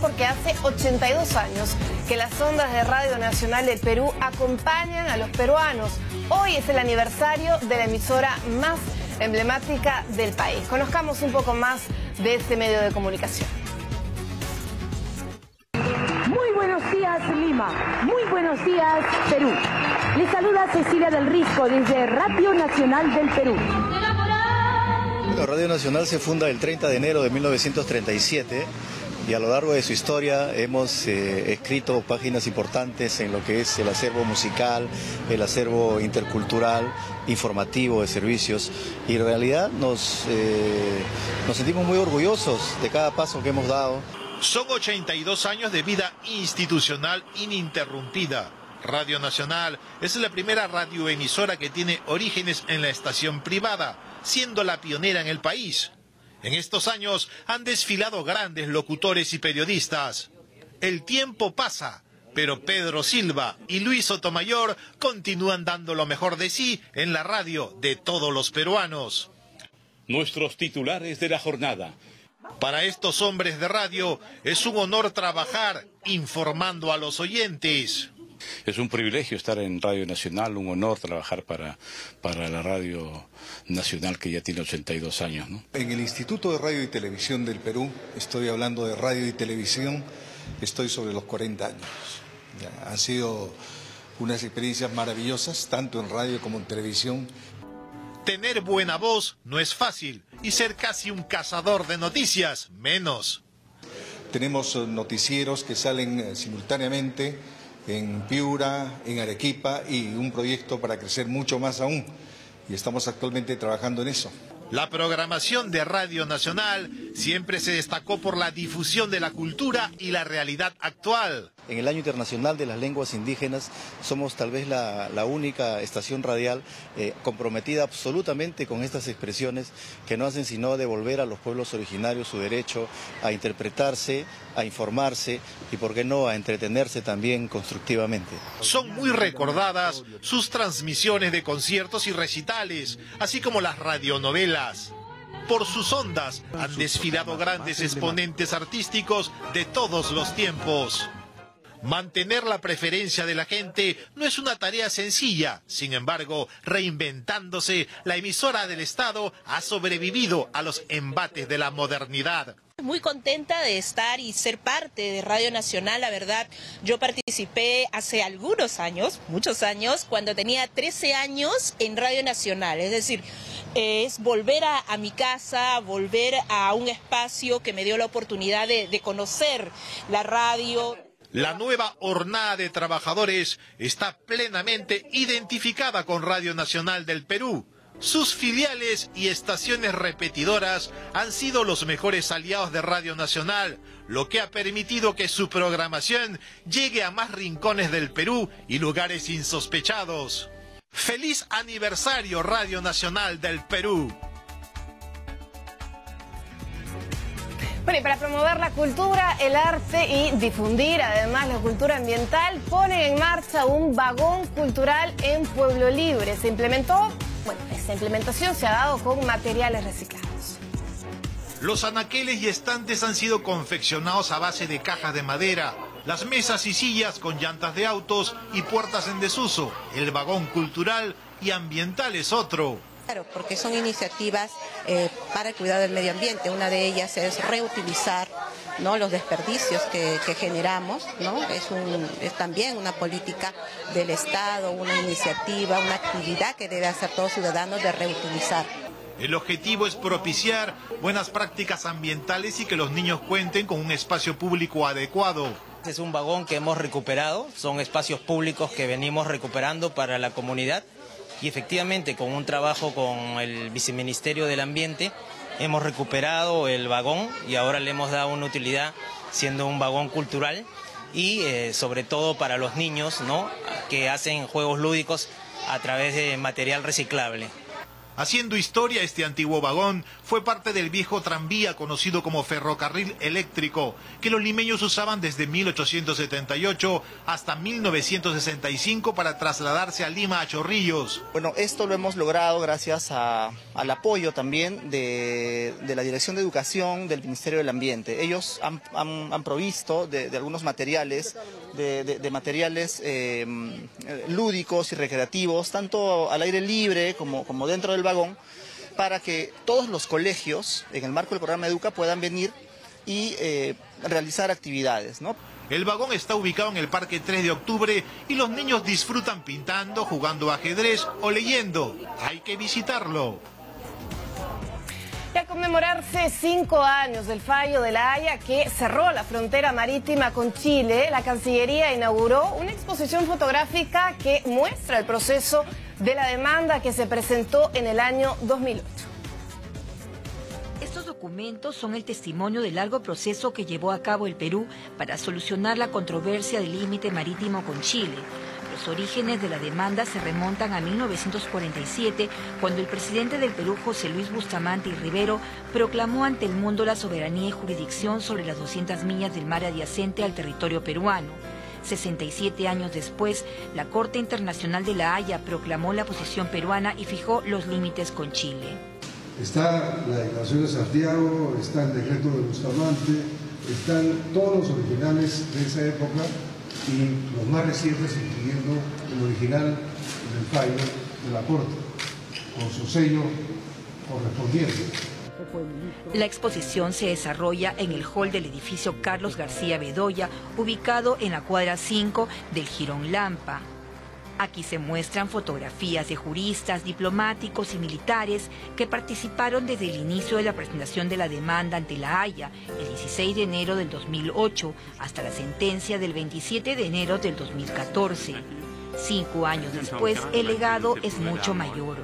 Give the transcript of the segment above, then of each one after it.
Porque hace 82 años que las ondas de Radio Nacional del Perú acompañan a los peruanos. Hoy es el aniversario de la emisora más emblemática del país. Conozcamos un poco más de este medio de comunicación. Muy buenos días, Lima. Muy buenos días, Perú. Les saluda Cecilia del Risco desde Radio Nacional del Perú. Bueno, Radio Nacional se funda el 30 de enero de 1937 y a lo largo de su historia hemos escrito páginas importantes en lo que es el acervo musical, el acervo intercultural, informativo, de servicios, y en realidad nos sentimos muy orgullosos de cada paso que hemos dado. Son 82 años de vida institucional ininterrumpida. Radio Nacional es la primera radioemisora que tiene orígenes en la estación privada, siendo la pionera en el país. En estos años han desfilado grandes locutores y periodistas. El tiempo pasa, pero Pedro Silva y Luis Sotomayor continúan dando lo mejor de sí en la radio de todos los peruanos. Nuestros titulares de la jornada. Para estos hombres de radio es un honor trabajar informando a los oyentes. Es un privilegio estar en Radio Nacional, un honor trabajar para la Radio Nacional, que ya tiene 82 años, ¿no? En el Instituto de Radio y Televisión del Perú, estoy hablando de radio y televisión, estoy sobre los 40 años. Ya, han sido unas experiencias maravillosas, tanto en radio como en televisión. Tener buena voz no es fácil, y ser casi un cazador de noticias, menos. Tenemos noticieros que salen simultáneamente en Piura, en Arequipa, y un proyecto para crecer mucho más aún, y estamos actualmente trabajando en eso. La programación de Radio Nacional siempre se destacó por la difusión de la cultura y la realidad actual. En el Año Internacional de las Lenguas Indígenas somos tal vez la única estación radial comprometida absolutamente con estas expresiones que no hacen sino devolver a los pueblos originarios su derecho a interpretarse, a informarse y, por qué no, a entretenerse también constructivamente. Son muy recordadas sus transmisiones de conciertos y recitales, así como las radionovelas. Por sus ondas han desfilado grandes exponentes artísticos de todos los tiempos. Mantener la preferencia de la gente no es una tarea sencilla. Sin embargo, reinventándose, la emisora del Estado ha sobrevivido a los embates de la modernidad. Muy contenta de estar y ser parte de Radio Nacional. La verdad, yo participé hace algunos años, muchos años, cuando tenía 13 años en Radio Nacional. Es decir, es volver a mi casa, volver a un espacio que me dio la oportunidad de conocer la radio. La nueva hornada de trabajadores está plenamente identificada con Radio Nacional del Perú. Sus filiales y estaciones repetidoras han sido los mejores aliados de Radio Nacional, lo que ha permitido que su programación llegue a más rincones del Perú y lugares insospechados. ¡Feliz aniversario, Radio Nacional del Perú! Bueno, y para promover la cultura, el arte y difundir además la cultura ambiental, ponen en marcha un vagón cultural en Pueblo Libre. Se implementó, bueno, esta implementación se ha dado con materiales reciclados. Los anaqueles y estantes han sido confeccionados a base de cajas de madera, las mesas y sillas con llantas de autos y puertas en desuso. El vagón cultural y ambiental es otro. Claro, porque son iniciativas para el cuidado del medio ambiente. Una de ellas es reutilizar, ¿no?, los desperdicios que generamos, ¿no? Es también una política del Estado, una iniciativa, una actividad que debe hacer todo ciudadano de reutilizar. El objetivo es propiciar buenas prácticas ambientales y que los niños cuenten con un espacio público adecuado. Es un vagón que hemos recuperado, son espacios públicos que venimos recuperando para la comunidad. Y efectivamente, con un trabajo con el Viceministerio del Ambiente, hemos recuperado el vagón y ahora le hemos dado una utilidad siendo un vagón cultural y sobre todo para los niños, ¿no?, que hacen juegos lúdicos a través de material reciclable. Haciendo historia, este antiguo vagón fue parte del viejo tranvía conocido como ferrocarril eléctrico, que los limeños usaban desde 1878 hasta 1965 para trasladarse a Lima a Chorrillos. Bueno, esto lo hemos logrado gracias al apoyo también de la Dirección de Educación del Ministerio del Ambiente. Ellos han provisto de algunos materiales, de materiales lúdicos y recreativos, tanto al aire libre como dentro del vagón, para que todos los colegios, en el marco del programa Educa, puedan venir y realizar actividades, ¿no? El vagón está ubicado en el Parque 3 de Octubre y los niños disfrutan pintando, jugando ajedrez o leyendo. Hay que visitarlo. Y a conmemorarse 5 años del fallo de La Haya que cerró la frontera marítima con Chile, la Cancillería inauguró una exposición fotográfica que muestra el proceso de la demanda que se presentó en el año 2008. Estos documentos son el testimonio del largo proceso que llevó a cabo el Perú para solucionar la controversia del límite marítimo con Chile. Los orígenes de la demanda se remontan a 1947, cuando el presidente del Perú, José Luis Bustamante y Rivero, proclamó ante el mundo la soberanía y jurisdicción sobre las 200 millas del mar adyacente al territorio peruano. 67 años después, la Corte Internacional de La Haya proclamó la posición peruana y fijó los límites con Chile. Está la Declaración de Santiago, está el decreto de Bustamante, están todos los originales de esa época y los más recientes, incluyendo el original del fallo de la Corte, con su sello correspondiente. La exposición se desarrolla en el hall del edificio Carlos García Bedoya, ubicado en la cuadra 5 del Jirón Lampa. Aquí se muestran fotografías de juristas, diplomáticos y militares que participaron desde el inicio de la presentación de la demanda ante La Haya, el 16 de enero del 2008, hasta la sentencia del 27 de enero del 2014. 5 años después, el legado es mucho mayor.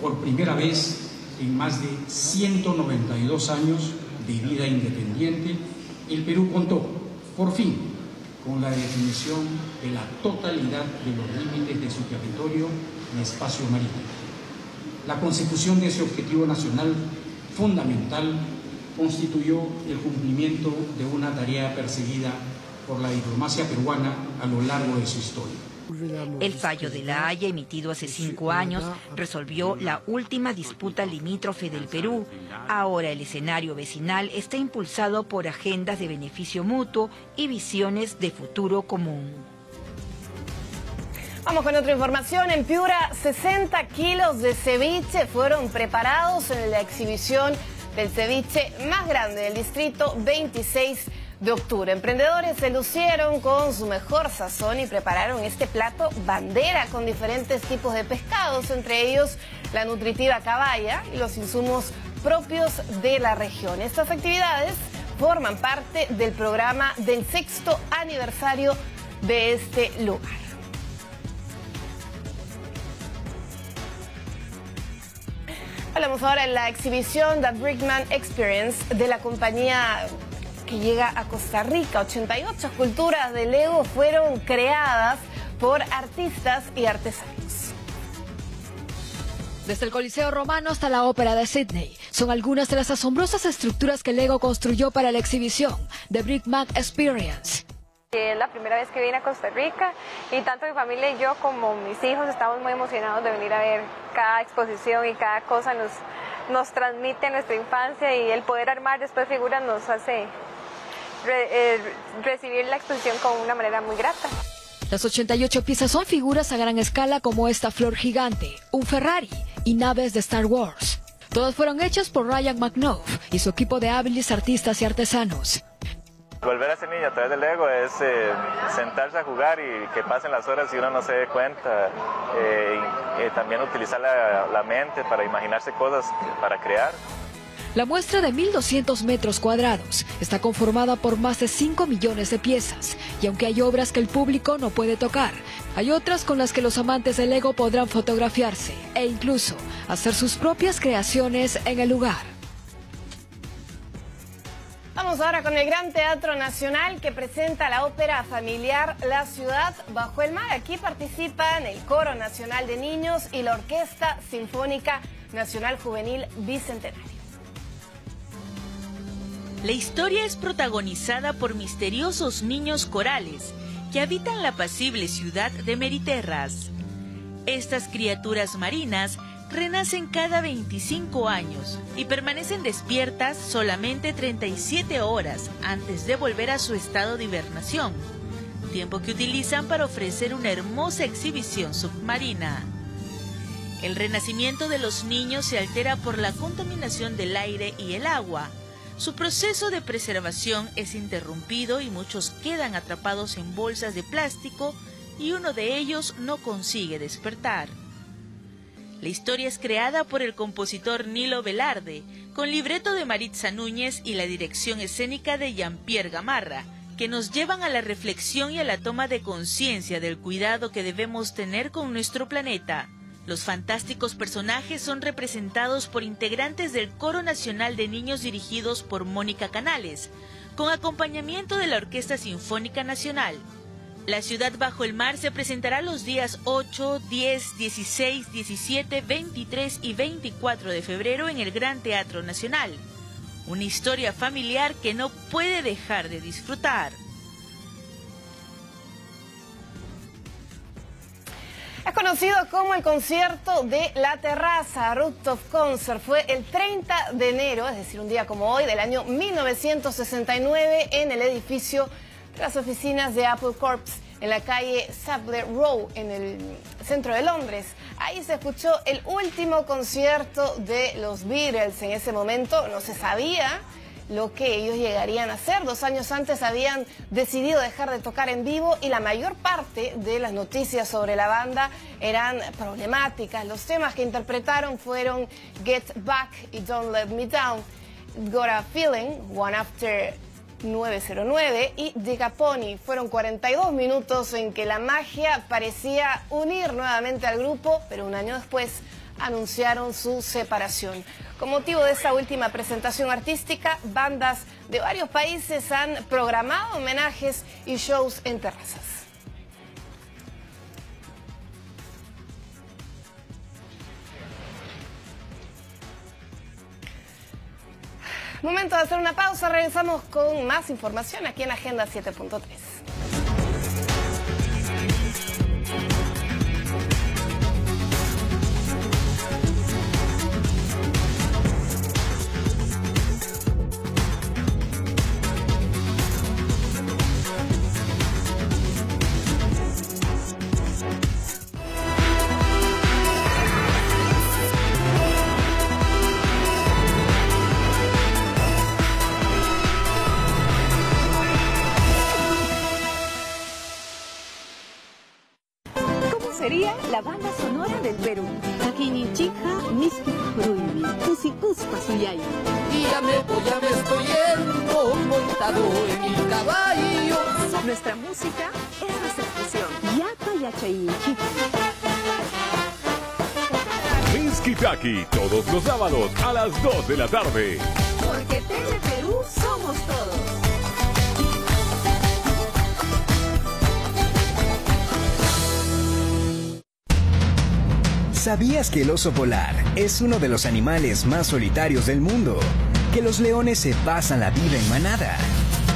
Por primera vez en más de 192 años de vida independiente, el Perú contó, por fin, con la definición de la totalidad de los límites de su territorio y espacio marítimo. La consecución de ese objetivo nacional fundamental constituyó el cumplimiento de una tarea perseguida por la diplomacia peruana a lo largo de su historia. El fallo de La Haya, emitido hace 5 años, resolvió la última disputa limítrofe del Perú. Ahora el escenario vecinal está impulsado por agendas de beneficio mutuo y visiones de futuro común. Vamos con otra información. En Piura, 60 kilos de ceviche fueron preparados en la exhibición del ceviche más grande del distrito 26 de octubre. Emprendedores se lucieron con su mejor sazón y prepararon este plato bandera con diferentes tipos de pescados, entre ellos la nutritiva caballa y los insumos propios de la región. Estas actividades forman parte del programa del 6º aniversario de este lugar. Hablamos ahora en la exhibición The Brickman Experience de la compañía que llega a Costa Rica. 88 esculturas de Lego fueron creadas por artistas y artesanos. Desde el Coliseo Romano hasta la Ópera de Sydney, son algunas de las asombrosas estructuras que Lego construyó para la exhibición The Brickman Experience. Es la primera vez que vine a Costa Rica y tanto mi familia y yo como mis hijos estamos muy emocionados de venir a ver cada exposición y cada cosa nos transmite nuestra infancia, y el poder armar después figuras nos hace recibir la exposición con una manera muy grata. Las 88 piezas son figuras a gran escala como esta flor gigante, un Ferrari y naves de Star Wars. Todas fueron hechas por Ryan McNaught y su equipo de hábiles artistas y artesanos. Volver a ser niño a través del Lego es sentarse a jugar y que pasen las horas y uno no se dé cuenta. También utilizar la mente para imaginarse cosas, para crear. La muestra de 1.200 metros cuadrados está conformada por más de 5 millones de piezas, y aunque hay obras que el público no puede tocar, hay otras con las que los amantes del Lego podrán fotografiarse e incluso hacer sus propias creaciones en el lugar. Vamos ahora con el Gran Teatro Nacional, que presenta la ópera familiar La Ciudad Bajo el Mar. Aquí participan el Coro Nacional de Niños y la Orquesta Sinfónica Nacional Juvenil Bicentenario. La historia es protagonizada por misteriosos niños corales que habitan la apacible ciudad de Meriterras. Estas criaturas marinas renacen cada 25 años y permanecen despiertas solamente 37 horas antes de volver a su estado de hibernación, tiempo que utilizan para ofrecer una hermosa exhibición submarina. El renacimiento de los niños se altera por la contaminación del aire y el agua. Su proceso de preservación es interrumpido y muchos quedan atrapados en bolsas de plástico y uno de ellos no consigue despertar. La historia es creada por el compositor Nilo Velarde, con libreto de Maritza Núñez y la dirección escénica de Jean-Pierre Gamarra, que nos llevan a la reflexión y a la toma de conciencia del cuidado que debemos tener con nuestro planeta. Los fantásticos personajes son representados por integrantes del Coro Nacional de Niños dirigidos por Mónica Canales, con acompañamiento de la Orquesta Sinfónica Nacional. La Ciudad Bajo el Mar se presentará los días 8, 10, 16, 17, 23 y 24 de febrero en el Gran Teatro Nacional. Una historia familiar que no puede dejar de disfrutar. Es conocido como el concierto de La Terraza, Rooftop Concert. Fue el 30 de enero, es decir, un día como hoy, del año 1969, en el edificio de las oficinas de Apple Corps, en la calle Savile Row, en el centro de Londres. Ahí se escuchó el último concierto de los Beatles. En ese momento no se sabía lo que ellos llegarían a hacer. 2 años antes habían decidido dejar de tocar en vivo y la mayor parte de las noticias sobre la banda eran problemáticas. Los temas que interpretaron fueron Get Back y Don't Let Me Down, Got a Feeling, One After 909 y Decapony. Fueron 42 minutos en que la magia parecía unir nuevamente al grupo, pero un año después anunciaron su separación. Con motivo de esta última presentación artística, bandas de varios países han programado homenajes y shows en terrazas. Momento de hacer una pausa, regresamos con más información aquí en Agenda 7.3. Sería la banda sonora del Perú. Takinichija Miski Fruibi, Kusipuspa Suyay. Y ya me estoy yendo montado en mi caballo. Nuestra música es nuestra expresión. Yata Yachayichita. Miski Taki, todos los sábados a las 2 de la tarde. Porque TV Perú somos todos. ¿Sabías que el oso polar es uno de los animales más solitarios del mundo? Que los leones se pasan la vida en manada.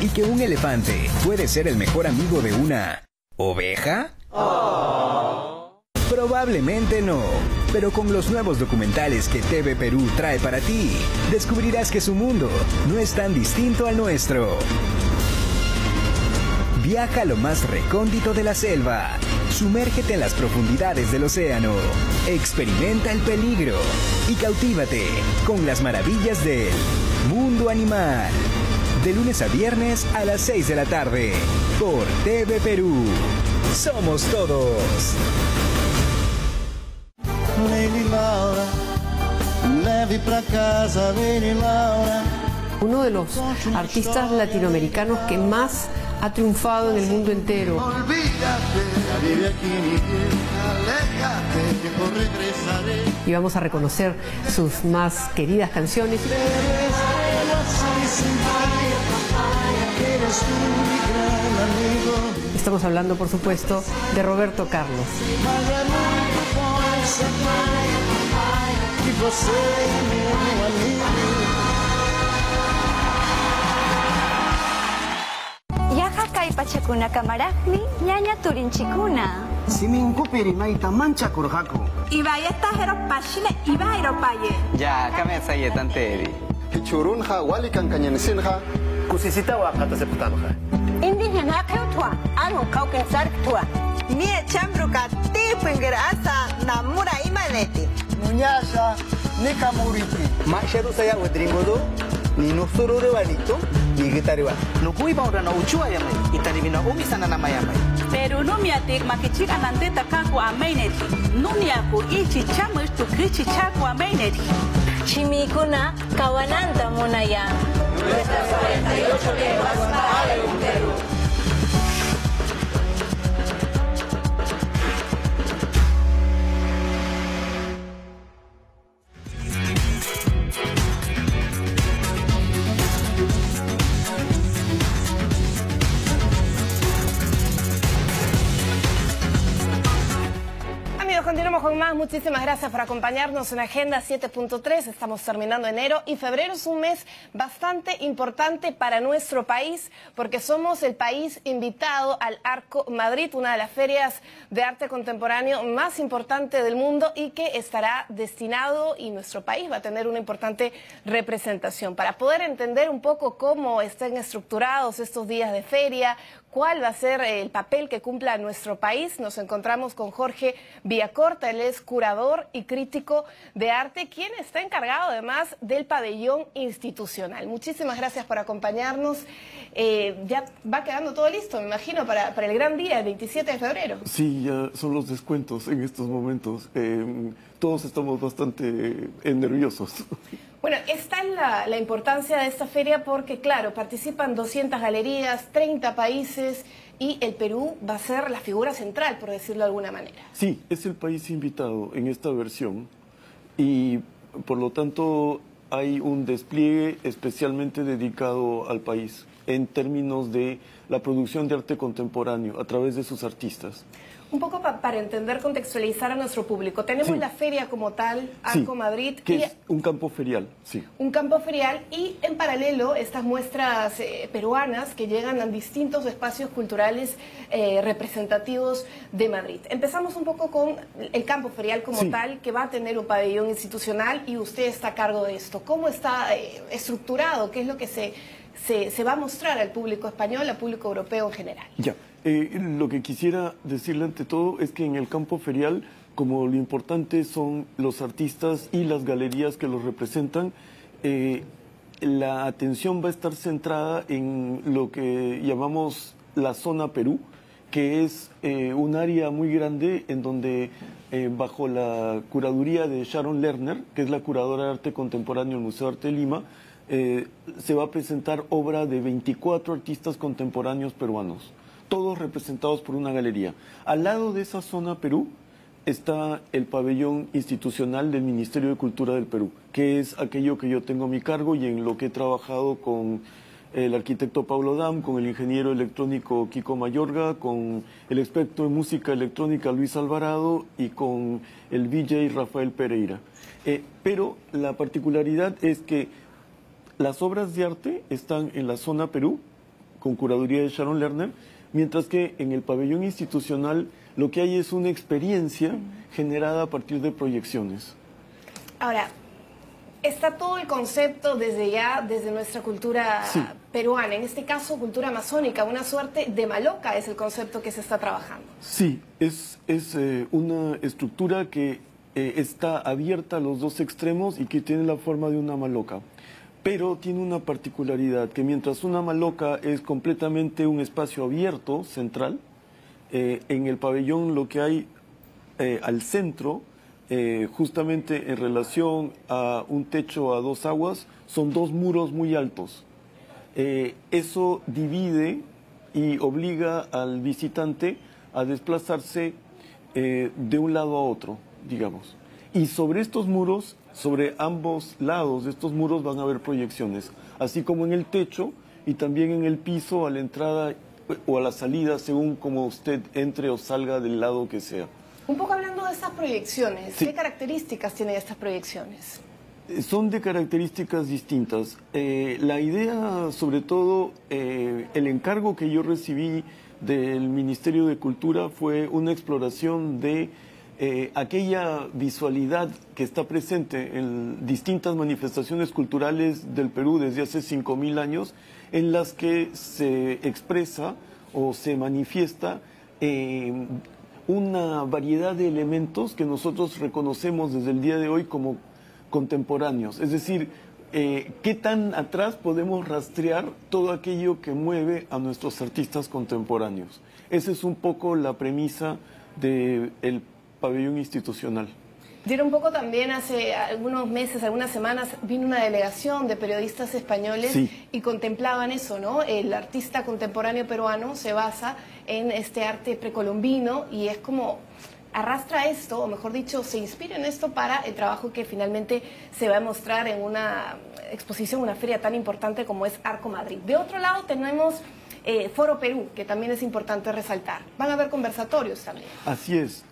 ¿Y que un elefante puede ser el mejor amigo de una oveja? Oh. Probablemente no. Pero con los nuevos documentales que TV Perú trae para ti, descubrirás que su mundo no es tan distinto al nuestro. Viaja a lo más recóndito de la selva. Sumérgete en las profundidades del océano. Experimenta el peligro y cautívate con las maravillas del mundo animal. De lunes a viernes a las 6 de la tarde por TV Perú. Somos todos. Lady Laura, levi pra casa, Lady Laura. Uno de los artistas latinoamericanos que más ha triunfado en el mundo entero. Y vamos a reconocer sus más queridas canciones. Estamos hablando, por supuesto, de Roberto Carlos. que você é meu amigo. Yaha kay pachakuna kamaraqmi ñaña turinchikuna. Siminku pirimayta manchakurqaku. Ibayata hero pashile iba hero paye. Ya, kame sayetanteri. Kichurunha wali kankañanisinha kusisita wakata seputanja. Indígena keutwa anu kauken sarktwa. Mie chambruka tipingrasa namura imaneti. Muñasha ni kamuriti. Masharu saya wedringodo ni nusurure wanito ni gitariwa. Nukui baura na uchua yamai. Itaribina umi sana nama yamai. Pero no miatik makichika nandeta kaku amaineti. Nuniaku ichi chamus tu krichi chaku amaineti. Chimikuna kawananta munaya. Nuestras 48 lenguas para un Perú. Continuamos con más. Muchísimas gracias por acompañarnos en Agenda 7.3. Estamos terminando enero y febrero es un mes bastante importante para nuestro país porque somos el país invitado al Arco Madrid, una de las ferias de arte contemporáneo más importante del mundo y que estará destinado y nuestro país va a tener una importante representación. Para poder entender un poco cómo estén estructurados estos días de feria, cuál va a ser el papel que cumpla nuestro país, nos encontramos con Jorge Villacorta, él es curador y crítico de arte, quien está encargado además del pabellón institucional. Muchísimas gracias por acompañarnos. Ya va quedando todo listo, me imagino, para el gran día, el 27 de febrero. Sí, ya son los descuentos en estos momentos. Todos estamos bastante nerviosos. Bueno, está en la importancia de esta feria porque, claro, participan 200 galerías, 30 países y el Perú va a ser la figura central, por decirlo de alguna manera. Sí, es el país invitado en esta versión y, por lo tanto, hay un despliegue especialmente dedicado al país en términos de la producción de arte contemporáneo a través de sus artistas. Un poco para entender, contextualizar a nuestro público. Tenemos la feria como tal, Arco Madrid. Que es un campo ferial, sí. Un campo ferial y en paralelo estas muestras peruanas que llegan a distintos espacios culturales representativos de Madrid. Empezamos un poco con el campo ferial como tal, que va a tener un pabellón institucional y usted está a cargo de esto. ¿Cómo está estructurado? ¿Qué es lo que se va a mostrar al público español, al público europeo en general? Ya. Lo que quisiera decirle ante todo es que en el campo ferial, como lo importante son los artistas y las galerías que los representan, la atención va a estar centrada en lo que llamamos la zona Perú, que es un área muy grande en donde bajo la curaduría de Sharon Lerner, que es la curadora de arte contemporáneo del Museo de Arte de Lima, se va a presentar obra de 24 artistas contemporáneos peruanos, todos representados por una galería. Al lado de esa zona Perú está el pabellón institucional del Ministerio de Cultura del Perú, que es aquello que yo tengo a mi cargo y en lo que he trabajado con el arquitecto Paulo Dam, con el ingeniero electrónico Kiko Mayorga, con el experto en música electrónica Luis Alvarado y con el DJ Rafael Pereira. Pero la particularidad es que las obras de arte están en la zona Perú, con curaduría de Sharon Lerner, mientras que en el pabellón institucional lo que hay es una experiencia generada a partir de proyecciones. Ahora, está todo el concepto desde nuestra cultura peruana, en este caso cultura amazónica, una suerte de maloca es el concepto que se está trabajando. Sí, es una estructura que está abierta a los dos extremos y que tiene la forma de una maloca. Pero tiene una particularidad, que mientras una maloca es completamente un espacio abierto, central, en el pabellón lo que hay al centro, justamente en relación a un techo a dos aguas, son dos muros muy altos. Eso divide y obliga al visitante a desplazarse de un lado a otro, digamos. Y sobre estos muros, sobre ambos lados de estos muros van a haber proyecciones, así como en el techo y también en el piso a la entrada o a la salida, según como usted entre o salga del lado que sea. Un poco hablando de estas proyecciones, Sí. ¿qué características tienen estas proyecciones? Son de características distintas. La idea, sobre todo, el encargo que yo recibí del Ministerio de Cultura fue una exploración de aquella visualidad que está presente en distintas manifestaciones culturales del Perú desde hace 5.000 años, en las que se expresa o se manifiesta una variedad de elementos que nosotros reconocemos desde el día de hoy como contemporáneos. Es decir, ¿qué tan atrás podemos rastrear todo aquello que mueve a nuestros artistas contemporáneos? Esa es un poco la premisa del pabellón institucional. Dieron un poco también hace algunos meses, algunas semanas, vino una delegación de periodistas españoles Sí. y contemplaban eso, ¿no? El artista contemporáneo peruano se basa en este arte precolombino y es como arrastra esto, o mejor dicho, se inspira en esto para el trabajo que finalmente se va a mostrar en una exposición, una feria tan importante como es Arco Madrid. De otro lado tenemos Foro Perú, que también es importante resaltar. Van a haber conversatorios también. Así es.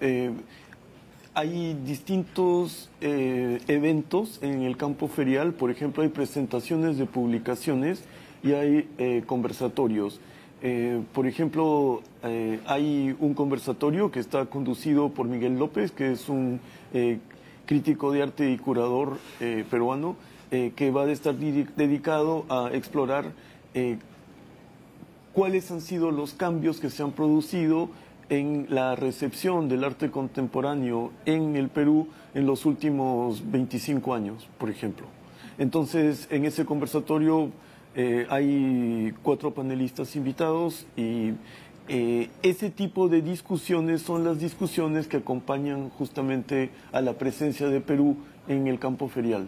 Hay distintos eventos en el campo ferial. Por ejemplo, hay presentaciones de publicaciones y hay conversatorios. Por ejemplo, hay un conversatorio que está conducido por Miguel López, que es un crítico de arte y curador peruano, que va a estar dedicado a explorar cuáles han sido los cambios que se han producido en la recepción del arte contemporáneo en el Perú en los últimos 25 años, por ejemplo. Entonces, en ese conversatorio hay 4 panelistas invitados y ese tipo de discusiones son las discusiones que acompañan justamente a la presencia de Perú en el campo ferial.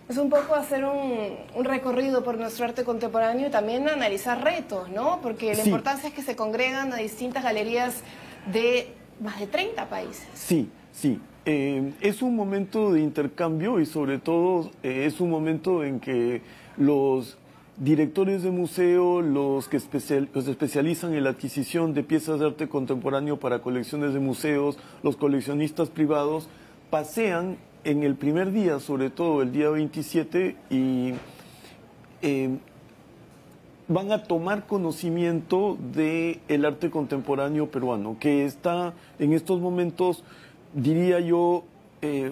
Es un poco hacer un recorrido por nuestro arte contemporáneo y también analizar retos, ¿no? Porque la Sí. importancia es que se congregan a distintas galerías de más de 30 países. Sí, sí. Es un momento de intercambio y sobre todo es un momento en que los directores de museo, los que se especializan en la adquisición de piezas de arte contemporáneo para colecciones de museos, los coleccionistas privados, pasean en el primer día, sobre todo el día 27, y van a tomar conocimiento del arte contemporáneo peruano, que está en estos momentos, diría yo,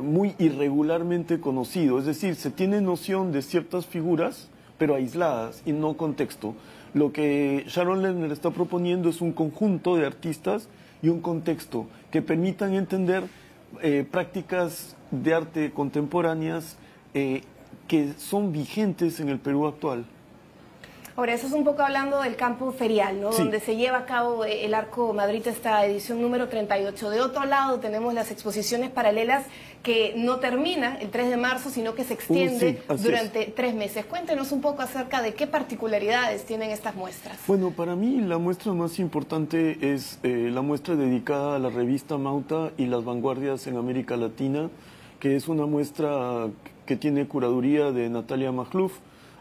muy irregularmente conocido. Es decir, se tiene noción de ciertas figuras, pero aisladas y no contexto. Lo que Sharon Lerner está proponiendo es un conjunto de artistas y un contexto que permitan entender prácticas de arte contemporáneas que son vigentes en el Perú actual. Ahora, eso es un poco hablando del campo ferial, ¿no? Sí. Donde se lleva a cabo el Arco Madrid, esta edición número 38. De otro lado tenemos las exposiciones paralelas que no terminan el 3 de marzo, sino que se extiende sí, así durante 3 meses. Cuéntenos un poco acerca de qué particularidades tienen estas muestras. Bueno, para mí la muestra más importante es la muestra dedicada a la revista Mauta y las vanguardias en América Latina, que es una muestra que tiene curaduría de Natalia Magluf,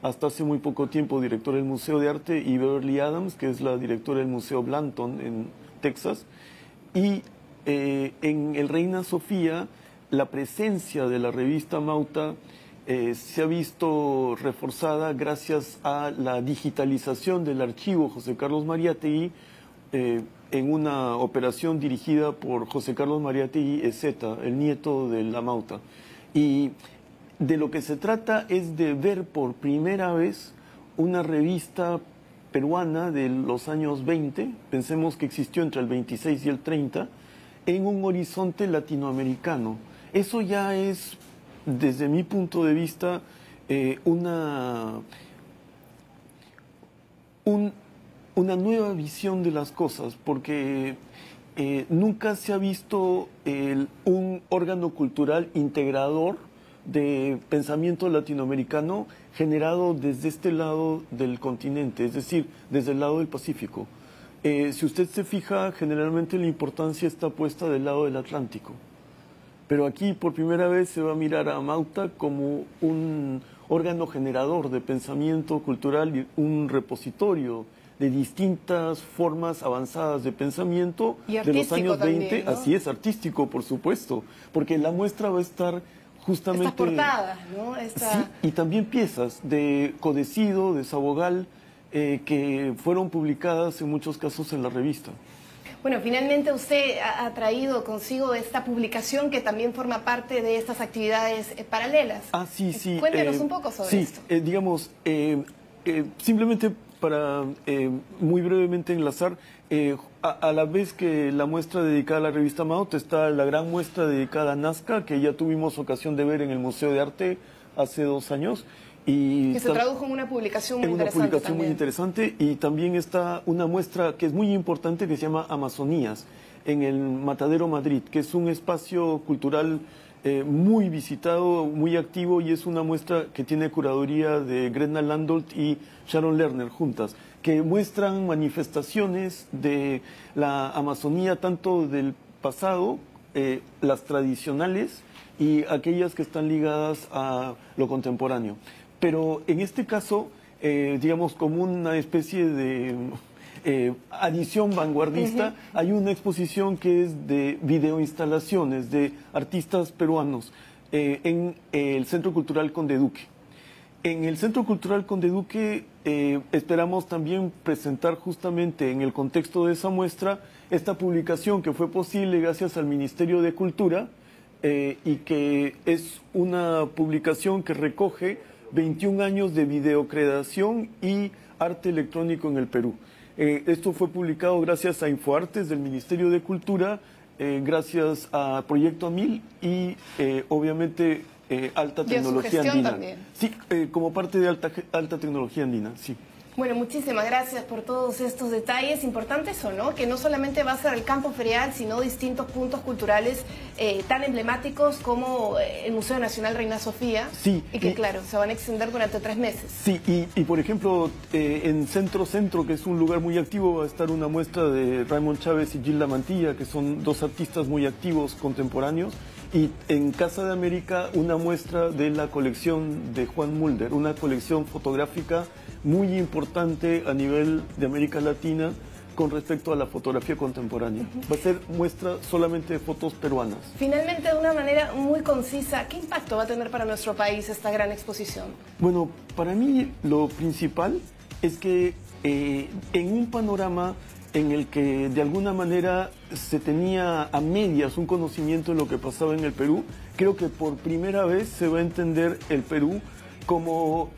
hasta hace muy poco tiempo directora del Museo de Arte, y Beverly Adams, que es la directora del Museo Blanton en Texas. Y en el Reina Sofía, la presencia de la revista Mauta se ha visto reforzada gracias a la digitalización del archivo José Carlos Mariátegui, en una operación dirigida por José Carlos Mariátegui Ezeta, el nieto de la Mauta. Y de lo que se trata es de ver por primera vez una revista peruana de los años 20, pensemos que existió entre el 26 y el 30, en un horizonte latinoamericano. Eso ya es, desde mi punto de vista, una nueva visión de las cosas, porque nunca se ha visto un órgano cultural integrador de pensamiento latinoamericano generado desde este lado del continente, es decir, desde el lado del Pacífico. Si usted se fija, generalmente la importancia está puesta del lado del Atlántico. Pero aquí por primera vez se va a mirar a Mauta como un órgano generador de pensamiento cultural y un repositorio de distintas formas avanzadas de pensamiento y de los años 20, también, ¿no? Así es, artístico, por supuesto, porque la muestra va a estar justamente... Estas portadas, ¿no? Sí, y también piezas de Codecido, de Sabogal, que fueron publicadas en muchos casos en la revista. Bueno, finalmente usted ha traído consigo esta publicación que también forma parte de estas actividades paralelas. Ah, sí, sí. Cuéntenos un poco sobre esto. Sí, digamos, simplemente para muy brevemente enlazar, a la vez que la muestra dedicada a la revista Maut está la gran muestra dedicada a Nazca, que ya tuvimos ocasión de ver en el Museo de Arte hace 2 años. Y que se tradujo en una publicación muy interesante. Una publicación muy interesante, y también está una muestra que es muy importante que se llama Amazonías, en el Matadero Madrid, que es un espacio cultural muy visitado, muy activo, y es una muestra que tiene curaduría de Gretna Landolt y Sharon Lerner juntas, que muestran manifestaciones de la Amazonía, tanto del pasado, las tradicionales, y aquellas que están ligadas a lo contemporáneo. Pero en este caso, digamos, como una especie de adición vanguardista, hay una exposición que es de videoinstalaciones de artistas peruanos en el Centro Cultural Conde Duque. En el Centro Cultural Conde Duque esperamos también presentar justamente en el contexto de esa muestra esta publicación que fue posible gracias al Ministerio de Cultura, y que es una publicación que recoge 21 años de videocreación y arte electrónico en el Perú. Esto fue publicado gracias a Infoartes del Ministerio de Cultura, gracias a Proyecto Amil y obviamente Alta Tecnología Andina. También. Sí, como parte de alta Tecnología Andina, sí. Bueno, muchísimas gracias por todos estos detalles importantes, ¿o no? Que no solamente va a ser el campo ferial, sino distintos puntos culturales tan emblemáticos como el Museo Nacional Reina Sofía. Sí. Y que, claro, se van a extender durante 3 meses. Sí, y por ejemplo, en Centro, que es un lugar muy activo, va a estar una muestra de Raymond Chávez y Gilda Mantilla, que son 2 artistas muy activos contemporáneos. Y en Casa de América, una muestra de la colección de Juan Mulder, una colección fotográfica muy importante a nivel de América Latina con respecto a la fotografía contemporánea. Va a ser muestra solamente de fotos peruanas. Finalmente, de una manera muy concisa, ¿qué impacto va a tener para nuestro país esta gran exposición? Bueno, para mí lo principal es que en un panorama en el que de alguna manera se tenía a medias un conocimiento de lo que pasaba en el Perú, creo que por primera vez se va a entender el Perú como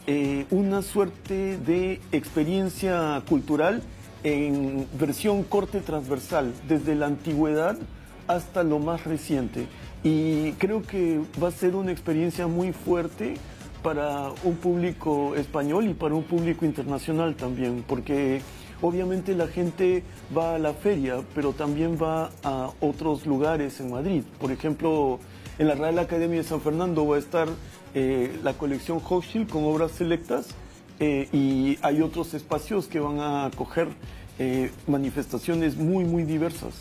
una suerte de experiencia cultural en versión corte transversal, desde la antigüedad hasta lo más reciente. Y creo que va a ser una experiencia muy fuerte para un público español y para un público internacional también, porque obviamente la gente va a la feria, pero también va a otros lugares en Madrid. Por ejemplo, en la Real Academia de San Fernando va a estar la colección Hochschild con obras selectas, y hay otros espacios que van a acoger manifestaciones muy, muy diversas.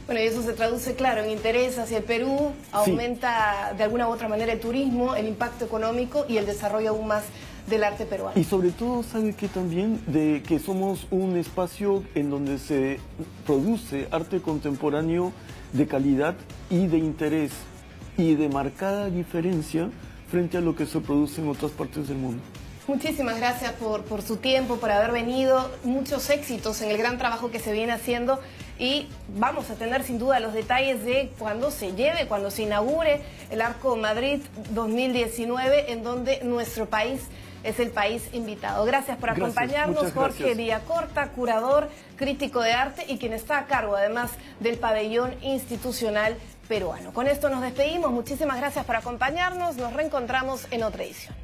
Bueno, y eso se traduce, claro, en interés hacia el Perú, aumenta de alguna u otra manera el turismo, el impacto económico y el desarrollo aún más del arte peruano. Y sobre todo, ¿sabe qué también? De que somos un espacio en donde se produce arte contemporáneo de calidad y de interés y de marcada diferencia frente a lo que se produce en otras partes del mundo. Muchísimas gracias por su tiempo, por haber venido. Muchos éxitos en el gran trabajo que se viene haciendo y vamos a tener sin duda los detalles de cuando se lleve, cuando se inaugure el Arco Madrid 2019, en donde nuestro país es el país invitado. Gracias por acompañarnos, Jorge Villacorta, curador, crítico de arte y quien está a cargo además del pabellón institucional peruano. Con esto nos despedimos, muchísimas gracias por acompañarnos, nos reencontramos en otra edición.